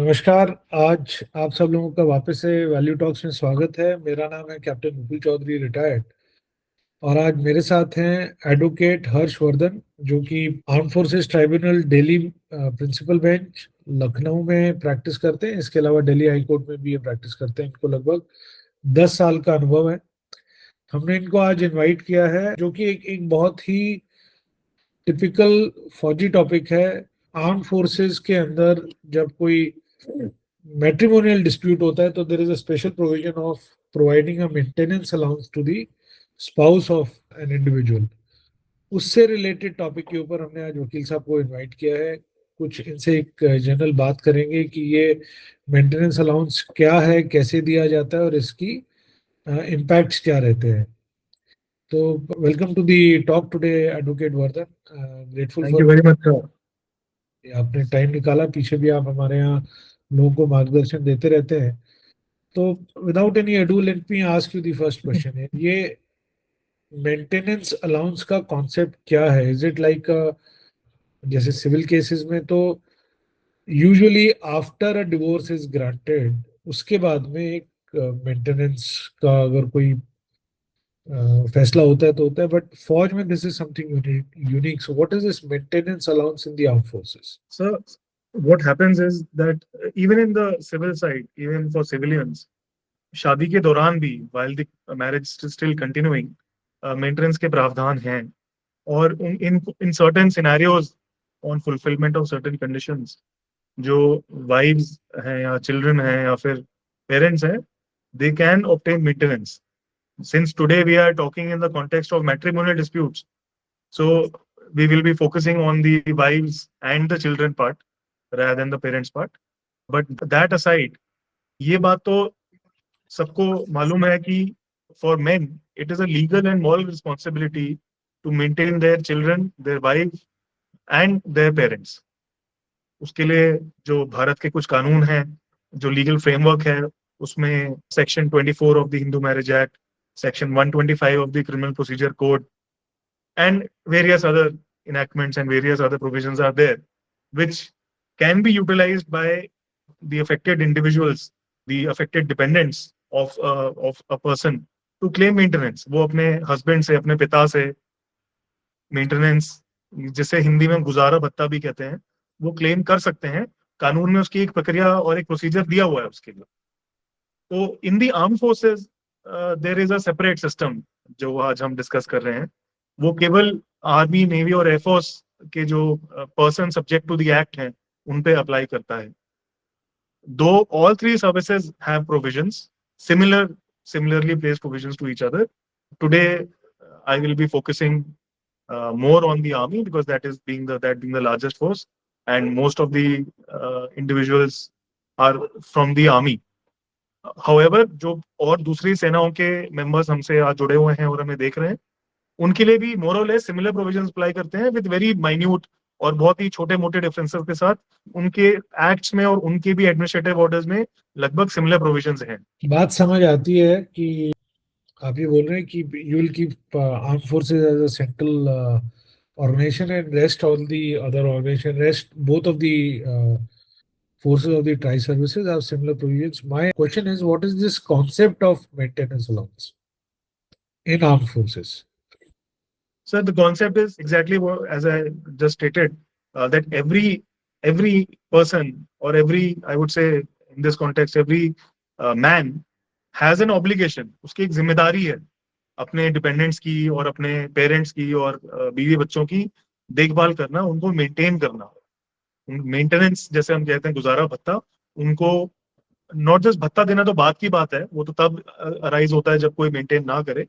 नमस्कार। आज आप सब लोगों का वापस से वैल्यू टॉक्स में स्वागत है। मेरा नाम है कैप्टन मुकुल चौधरी, रिटायर्ड। और आज मेरे साथ हैं एडवोकेट हर्षवर्धन, जो कि armed forces tribunal Delhi principal bench Lucknow में प्रैक्टिस करते हैं। इसके अलावा दिल्ली हाई कोर्ट में भी ये प्रैक्टिस करते हैं। इनको लगभग 10 साल का अनुभव है। हमने इनको आज इनवाइट किया है, जो कि एक बहुत ही टिपिकल फौजी टॉपिक है। आर्म फोर्सेस के अंदर जब कोई मैट्रिमोनियल डिस्प्यूट होता है तो there is a special provision of providing a maintenance allowance to the spouse of an individual. उससे रिलेटेड टॉपिक के ऊपर हमने आज वकील साहब को इनवाइट किया है। कुछ इनसे एक जनरल बात करेंगे कि ये मेंटेनेंस अलाउंस क्या है, कैसे दिया जाता है और इसकी इम्पैक्ट्स क्या रहते हैं। तो welcome to the talk today advocate Vardhan. Grateful thank for you very much sir. आपने टाइम निकाला। पीछे भी आप हमारे यहाँ लोगों को मार्गदर्शन देते रहते हैं। तो without any ado let me ask you the first question है ये मेंटेनेंस अलाउंस का कॉन्सेप्ट क्या है? इज इट लाइक जैसे सिविल केसेस में तो usually after a divorce is granted उसके बाद में एक मेंटेनेंस का अगर कोई फैसला होता है तो होता है, बट फौज में this is something unique. So what is this maintenance allowance in the arm forces? Sir, what happens is that even in the civil side, even for civilians, शादी के दौरान भी while the marriage is still continuing, maintenance के प्रावधान हैं। और in certain scenarios on fulfillment of certain conditions, जो wives हैं या children हैं या फिर parents हैं, they can obtain maintenance. Since today we are talking in the context of matrimonial disputes, so we will be focusing on the wives and the children part rather than the parents part. But that aside, ये बात तो सबको मालूम है कि for men it is a legal and moral responsibility to maintain their children, their wife and their parents. उसके लिए जो भारत के कुछ कानून हैं, जो लीगल फ्रेमवर्क है, उसमें section 24 of the Hindu marriage act, section 125 of the criminal procedure code and various other enactments and various other provisions are there which can be utilized by the affected individuals, the affected dependents of a person to claim maintenance. वो अपने husband से, अपने पिता से maintenance, जिसे हिंदी में गुजारा भत्ता भी कहते हैं, वो क्लेम कर सकते हैं। कानून में उसकी एक प्रक्रिया और एक प्रोसीजर दिया हुआ है उसके लिए। तो in the arm forces there is a separate system जो आज हम डिस्कस कर रहे हैं। वो केवल आर्मी, नेवी और एयरफोर्स के जो person subject to the act हैं उन पे अप्लाई करता है। दो all three services have provisions, similarly placed provisions to each other. Today I will be focusing more on the army because that being the largest force and most of the individuals are from the army. However, जो और दूसरी सेनाओं के members हमसे आज जुड़े हुए हैं और हमें देख रहे हैं, उनके लिए भी मोर और लेस सिमिलर प्रोविजंस अप्लाई करते हैं विद वेरी माइन्यूट और बहुत ही छोटे मोटे डिफरेंसेस के साथ। उनके एक्ट्स में और उनके भी एडमिनिस्ट्रेटिव ऑर्डर्स में लगभग सिमिलर प्रोविजंस हैं। बात समझ आती है कि आप ये बोल रहे हैं कि you will keep armed forces as a central organization and rest all the other organization, rest both of the forces of the tri services have similar provisions. My question is, what is this concept of maintenance allowance in armed forces? So the concept is exactly what, as I just stated, that every person or every, I would say in this context, every man has an obligation. उसकी एक जिम्मेदारी है अपने dependents की और अपने parents की और बीवी बच्चों की देखभाल करना, उनको मेंटेन करना। मेंटेनेंस जैसे हम कहते हैं गुजारा भत्ता, उनको नॉट जस्ट भत्ता देना तो बात की बात है, वो तो तब अराइज होता है जब कोई मेंटेन ना करे।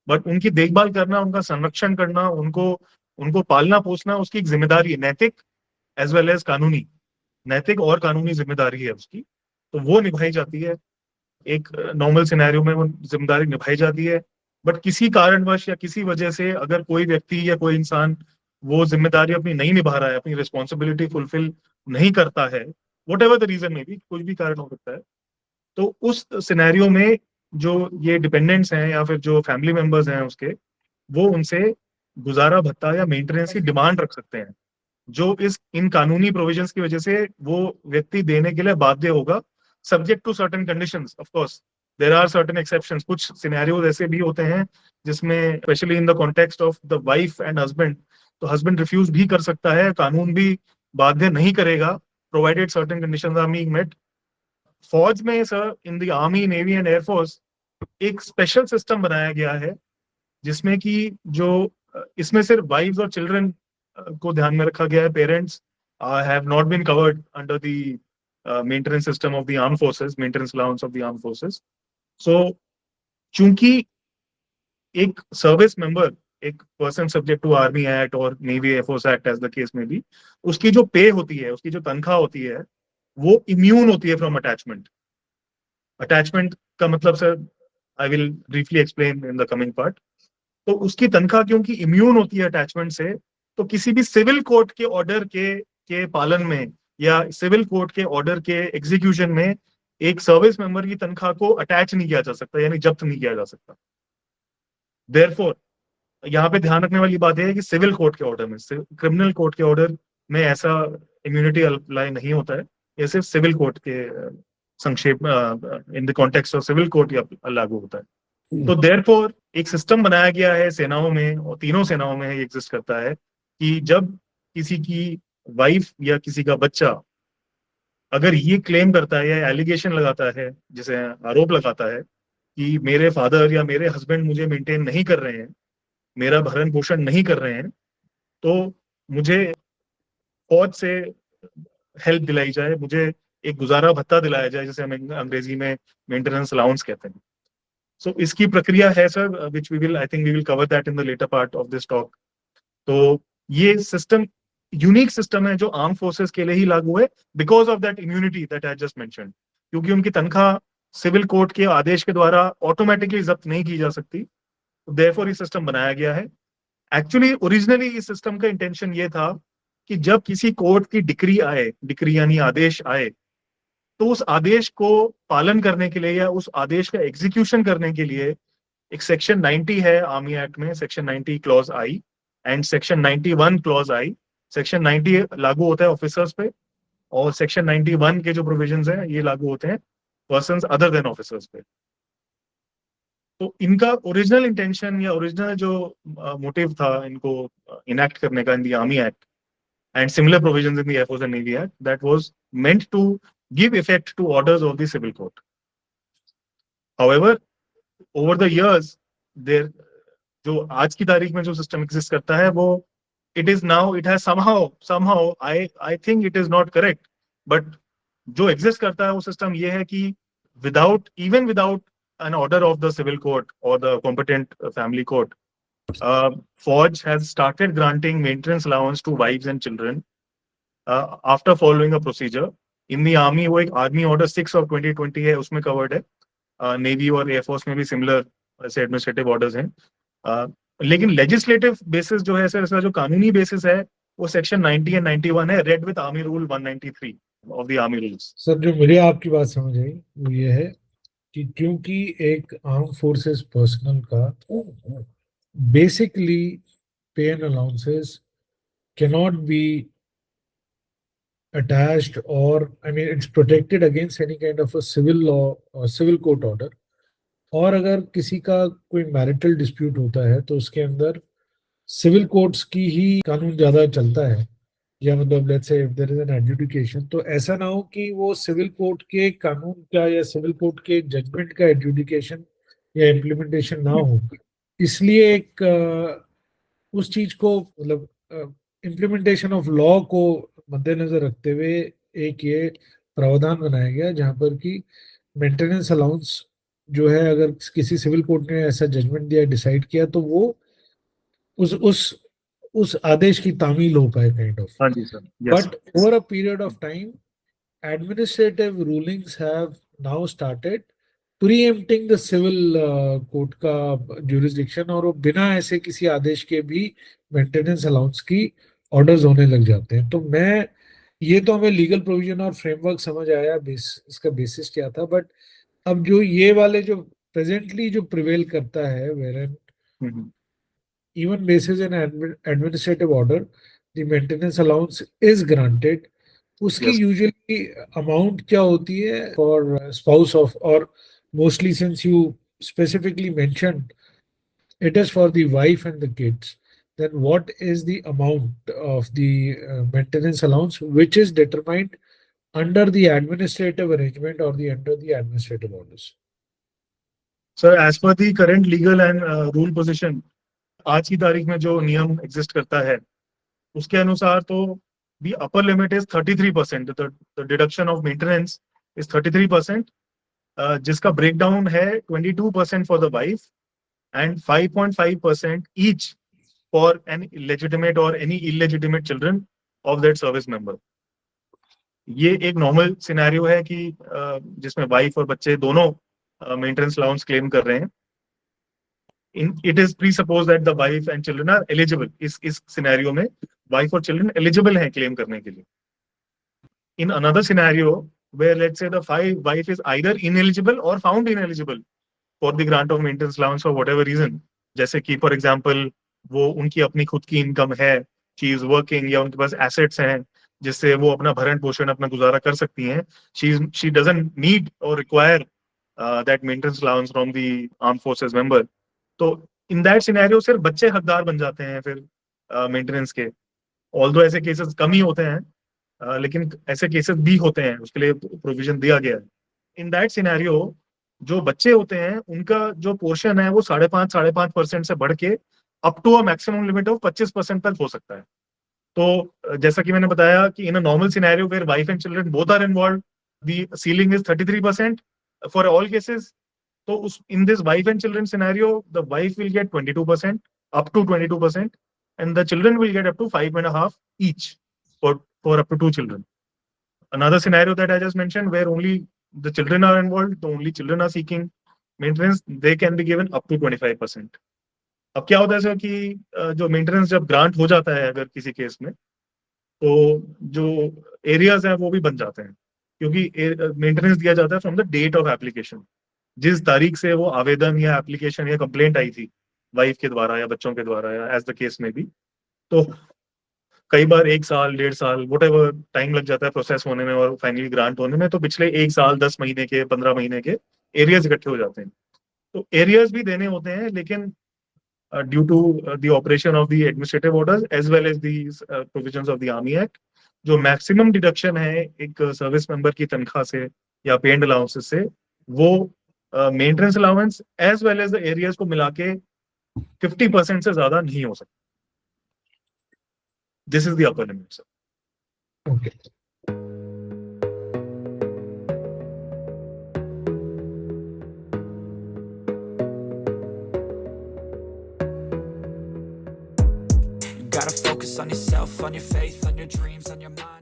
बट उनकी देखभाल करना, उनका संरक्षण करना, उनको उनको पालना पोसना उसकी एक जिम्मेदारी है, नैतिक एज वेल एज कानूनी। नैतिक और कानूनी जिम्मेदारी है उसकी, तो वो निभाई जाती है। एक नॉर्मल सिनेरियो में वो जिम्मेदारी निभाई जाती है। बट किसी कारणवश या किसी वजह से अगर कोई व्यक्ति या कोई इंसान वो जिम्मेदारी अपनी नहीं निभा रहा है, अपनी रिस्पॉन्सिबिलिटी फुलफिल नहीं करता है, वट एवर द रीजन में भी, कुछ भी कारण हो सकता है, तो उस सिनेरियो में जो ये डिपेंडेंट्स हैं या फिर जो फैमिली मेंबर्स हैं उसके, वो उनसे गुजारा भत्ता या मेंटेनेंस की डिमांड रख सकते हैं। जो इस इन कानूनी प्रोविजंस की वजह से वो व्यक्ति देने के लिए बाध्य होगा, subject to certain conditions. Of course there are certain exceptions, कुछ सिनेरियोज ऐसे भी होते हैं जिसमें specially in the context of the wife and husband, तो हस्बैंड रिफ्यूज भी कर सकता है, कानून भी बाध्य नहीं करेगा, provided certain conditions are being met. फौज में sir, in the army, navy and air force एक स्पेशल सिस्टम बनाया गया है जिसमें कि जो इसमें सिर्फ वाइफ्स और चिल्ड्रन को ध्यान में रखा गया है। Parents have not been covered under the maintenance system of the arm forces, maintenance allowance of the arm forces. So चूंकि एक सर्विस मेंबर, एक person subject to army act और navy air force act as the case में भी, उसकी जो पे होती है, उसकी जो तनख्वाह होती है, वो इम्यून होती है फ्रॉम अटैचमेंट। अटैचमेंट का मतलब sir I will briefly explain in the coming part. तो उसकी तनख्वाह क्योंकि इम्यून होती है अटैचमेंट से, तो किसी भी सिविल कोर्ट के ऑर्डर के पालन में या सिविल कोर्ट के ऑर्डर के एग्जीक्यूशन में एक सर्विस मेंबर की तनख्वाह को अटैच नहीं किया जा सकता, यानी जब्त नहीं किया जा सकता। देयरफॉर यहाँ पे ध्यान रखने वाली बात यह है कि सिविल कोर्ट के ऑर्डर में, क्रिमिनल कोर्ट के ऑर्डर में ऐसा इम्यूनिटी अप्लाई नहीं होता है। ये सिर्फ सिविल कोर्ट के संक्षेप, in the context of civil court लागू होता है। तो देयरफॉर एक सिस्टम बनाया गया है सेनाओं में, और तीनों सेनाओं में ये एग्जिस्ट करता है कि जब किसी की वाइफ या किसी का बच्चा अगर ये क्लेम करता है या एलिगेशन लगाता है, जिसे आरोप लगाता है कि मेरे फादर या मेरे हस्बैंड मुझे मेंटेन नहीं कर रहे हैं, मेरा भरण पोषण नहीं कर रहे हैं, तो मुझे फौज से हेल्प दिलाई जाए, मुझे एक गुजारा भत्ता दिलाया जाए, जिसे हम अंग्रेजी में मेंटेनेंस अलाउंस कहते हैं। सो इसकी प्रक्रिया है sir, which we will, I think we will cover that in the latter part of this talk. तो ये सिस्टम यूनिक सिस्टम है जो आर्म फोर्सेस के लिए ही लागू है, because of that immunity that I just mentioned. क्योंकि उनकी तनख्वाह सिविल कोर्ट के आदेश के द्वारा ऑटोमेटिकली जब्त नहीं की जा सकती, देयरफॉर ये सिस्टम बनाया गया है। एक्चुअली ओरिजिनली इस सिस्टम का इंटेंशन ये था कि जब किसी कोर्ट की डिक्री आए, डिक्री यानी आदेश आए, तो उस आदेश को पालन करने के लिए या उस आदेश का एग्जीक्यूशन करने के लिए एक सेक्शन 90 है आर्मी एक्ट में, section 90 clause I and section 91 clause I. Section 90 लागू होता है ऑफिसर्स पे, और सेक्शन 91 के जो प्रोविजंस हैं ये लागू होते हैं पर्संस अदर देन ऑफिसर्स पे। तो इनका ओरिजिनल इंटेंशन या ओरिजिनल जो मोटिव था इनको इनैक्ट करने का इन the army act and similar provisions in the Air Force and Navy Act, that was meant to give effect to orders of the civil court. However, over the years, there जो आज की तारीख में जो system exist करता है वो it has somehow I think it is not correct, but जो एग्जिस्ट करता है वो सिस्टम ये है कि without an order of the civil court or the competent family court, Forge has started granting maintenance allowance to wives and children after following a procedure. In the army वो एक army order 6 of 2020 है, उसमें covered है। Navy और air force में भी similar ऐसे administrative orders हैं। लेकिन लेजिस्लेटिव बेसिस जो है सर, इसका जो कानूनी बेसिस है वो सेक्शन 90 एंड 91 है, read with army rule 193 of the army rules. Sir, जो मुझे आपकी बात समझ आई वो ये है कि क्योंकि एक आर्म फोर्सेस पर्सनल का बेसिकली पे and allowances cannot be attached, or I mean it's protected against any kind of a civil law or civil court order। और अगर किसी का कोई मैरिटल डिस्प्यूट होता है तो उसके अंदर सिविल कोर्ट्स की ही कानून ज्यादा चलता है, या मतलब let's say if there is an adjudication, तो ऐसा ना हो कि वो सिविल कोर्ट के कानून का या सिविल कोर्ट के जजमेंट का एडजुडिकेशन या इम्प्लीमेंटेशन ना हो। इसलिए एक उस चीज को मतलब इम्प्लीमेंटेशन ऑफ लॉ को मद्देनजर रखते हुए एक ये प्रावधान बनाया गया जहां पर कि मेंटेनेंस अलाउंस जो है, अगर किसी सिविल कोर्ट ने ऐसा जजमेंट दिया, डिसाइड किया, तो वो उस उस उस आदेश की तामील हो पाए काइंड ऑफ। हाँ जी sir, yes. But over a period of time administrative rulings have now started preempting the civil court का jurisdiction, और वो बिना ऐसे किसी आदेश के भी मेंटेनेंस अलाउंस की ऑर्डर्स होने लग जाते हैं। तो मैं ये तो हमें लीगल प्रोविजन और फ्रेमवर्क समझ आया, इसका बेसिस क्या था, बट अब जो ये वाले जो प्रेजेंटली जो प्रिवेल करता है, where an even basis an administrative order, the maintenance allowance is granted, उसकी Yes. यूजुअली अमाउंट क्या होती है फॉर स्पाउस ऑफ, और mostly since you specifically mention it is for the wife and the kids, then what is the amount of the maintenance allowance which is determined under the administrative arrangement or the under the administrative orders? Sir, as per the current legal and rule position, आज की तारीख में जो नियम exist करता है उसके अनुसार तो the upper limit is 33%. The deduction of maintenance is 33%, जिसका breakdown है 22% for the wife and 5.5% each for an illegitimate or any illegitimate children of that service member. ये एक नॉर्मल सिनेरियो है कि जिसमें वाइफ और बच्चे दोनों मेंटेनेंस अलाउंस क्लेम कर रहे हैं. It is presupposed that the wife and children are eligible. इस सिनेरियो में वाइफ और चिल्ड्रन एलिजिबल हैं क्लेम करने के लिए. In another scenario where let's say the wife is either ineligible or found ineligible for the grant of maintenance allowance for whatever reason, जैसे कि for example वो उनकी अपनी खुद की इनकम है, शी इज वर्किंग, या उनके पास एसेट्स हैं जिससे वो अपना भरण पोषण अपना गुजारा कर सकती हैं, शी डजंट नीड और require that maintenance allowance from the arm forces member. तो इन दैट सिनेरियो सिर्फ बच्चे हकदार बन जाते हैं फिर मेंटेनेंस के. ऑल्दो ऐसे केसेस कम ही होते हैं, लेकिन ऐसे केसेस भी होते हैं, उसके लिए प्रोविजन दिया गया है. इन दैट सिनेरियो जो बच्चे होते हैं उनका जो पोर्शन है वो 5.5% से बढ़ के up to a maximum limit of 25% तक हो सकता है. तो जैसा कि मैंने बताया कि in a normal scenario where wife and children both are involved, the ceiling is 33% for all cases. तो उस in this wife and children scenario the wife will get 22%, up to 22%, and the children will get up to 5.5 each for up to 2 children. Another scenario that I just mentioned where only the children are involved, the only children are seeking maintenance, they can be given up to 25%. अब क्या होता है sir कि जो maintenance जब grant हो जाता है अगर किसी केस में, तो जो एरियाज हैं वो भी बन जाते हैं, क्योंकि मेंटेनेंस दिया जाता है from the date of application. जिस तारीख से वो आवेदन या एप्लीकेशन या कंप्लेंट आई थी वाइफ के द्वारा या बच्चों के द्वारा या एज द केस में भी, तो कई बार 1 साल 1.5 साल व्हाटएवर टाइम लग जाता है प्रोसेस होने में और फाइनली ग्रांट होने में. तो पिछले 1 साल 10 महीने के 15 महीने के एरियाज इकट्ठे हो जाते हैं. तो एरियाज भी देने होते हैं, लेकिन due to the operation of the administrative orders as well as the provisions of the army act, जो मैक्सिमम डिडक्शन है एक सर्विस मेंबर की तनख्वाह से या पेड अलाउंसेस से, वो maintenance allowance as well as the arrears को मिला के 50% से ज्यादा नहीं हो सकता. This is the upper limit, sir. Okay. You gotta focus on yourself, on your faith, on your dreams, on your mind.